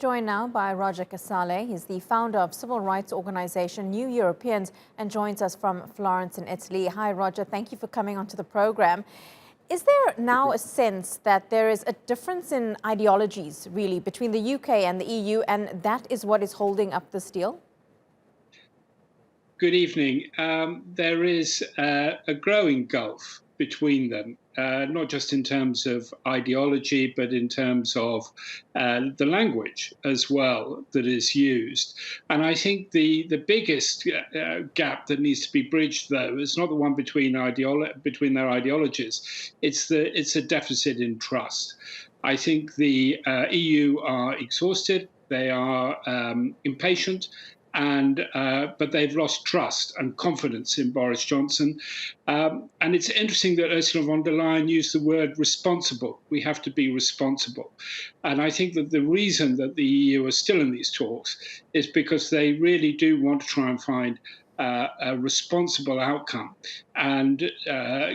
joined now by Roger Casale. He's the founder of civil rights organization New Europeans and joins us from Florence in Italy. Hi, Roger. Thank you for coming onto the program. Is there now a sense that there is a difference in ideologies, really, between the UK and the EU, and that is what is holding up this deal? Good evening. There is a growing gulf between them, not just in terms of ideology, but in terms of the language as well that is used. And I think the biggest gap that needs to be bridged, though, is not the one between their ideologies. It's a deficit in trust. I think the EU are exhausted. They are impatient. But they've lost trust and confidence in Boris Johnson. And it's interesting that Ursula von der Leyen used the word responsible. We have to be responsible. And I think that the reason that the EU are still in these talks is because they really do want to try and find a responsible outcome. And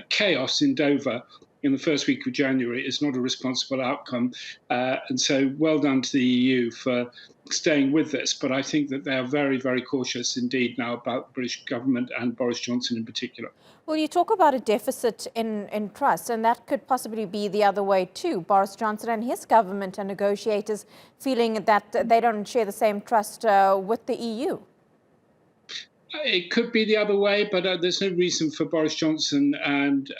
chaos in Dover in the first week of January is not a responsible outcome. And so well done to the EU for staying with this. But I think that they are very, very cautious indeed now about the British government and Boris Johnson in particular. Well, you talk about a deficit in trust, and that could possibly be the other way too. Boris Johnson and his government and negotiators feeling that they don't share the same trust with the EU. It could be the other way, but there's no reason for Boris Johnson and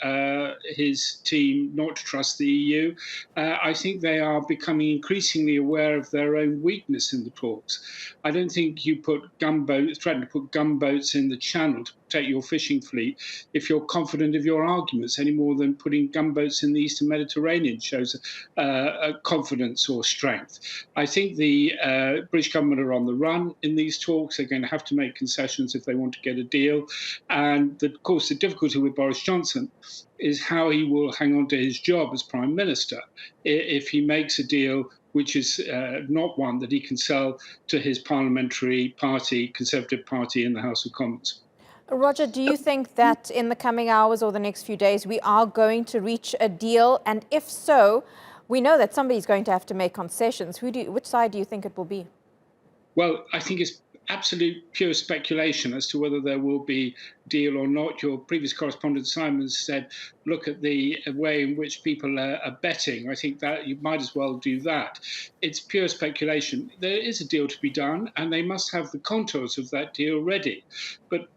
his team not to trust the EU. I think they are becoming increasingly aware of their own weakness in the talks. I don't think you threaten to put gunboats in the Channel to protect your fishing fleet if you're confident of your arguments, any more than putting gunboats in the Eastern Mediterranean shows confidence or strength. I think the British government are on the run in these talks. They're going to have to make concessions if they want to get a deal. And of course, the difficulty with Boris Johnson is how he will hang on to his job as Prime Minister if he makes a deal which is not one that he can sell to his parliamentary party, Conservative Party, in the House of Commons. Roger, do you think that in the coming hours or the next few days we are going to reach a deal? And if so, we know that somebody's going to have to make concessions. Which side do you think it will be? Well, I think it's absolute pure speculation as to whether there will be a deal or not. Your previous correspondent, Simon, said, look at the way in which people are betting. I think that you might as well do that. It's pure speculation. There is a deal to be done, and they must have the contours of that deal ready. But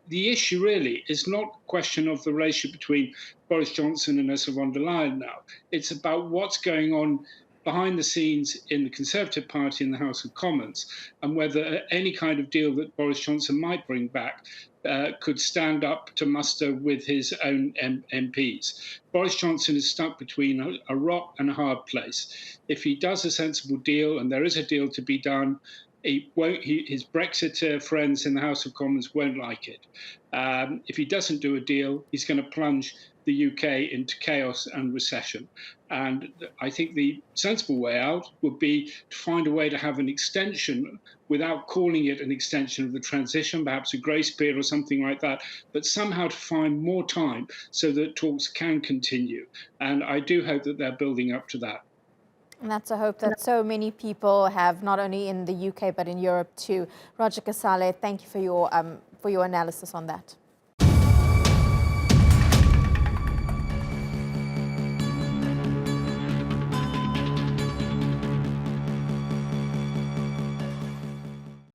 the issue really is not a question of the relationship between Boris Johnson and Ursula von der Leyen now. It's about what's going on behind the scenes in the Conservative Party in the House of Commons, and whether any kind of deal that Boris Johnson might bring back could stand up to muster with his own MPs. Boris Johnson is stuck between a rock and a hard place. If he does a sensible deal, and there is a deal to be done, his Brexit friends in the House of Commons won't like it. If he doesn't do a deal, he's going to plunge the UK into chaos and recession. And I think the sensible way out would be to find a way to have an extension without calling it an extension of the transition, perhaps a grace period or something like that, but somehow to find more time so that talks can continue. And I do hope that they're building up to that. And that's a hope that so many people have, not only in the UK, but in Europe too. Roger Casale, thank you for your analysis on that.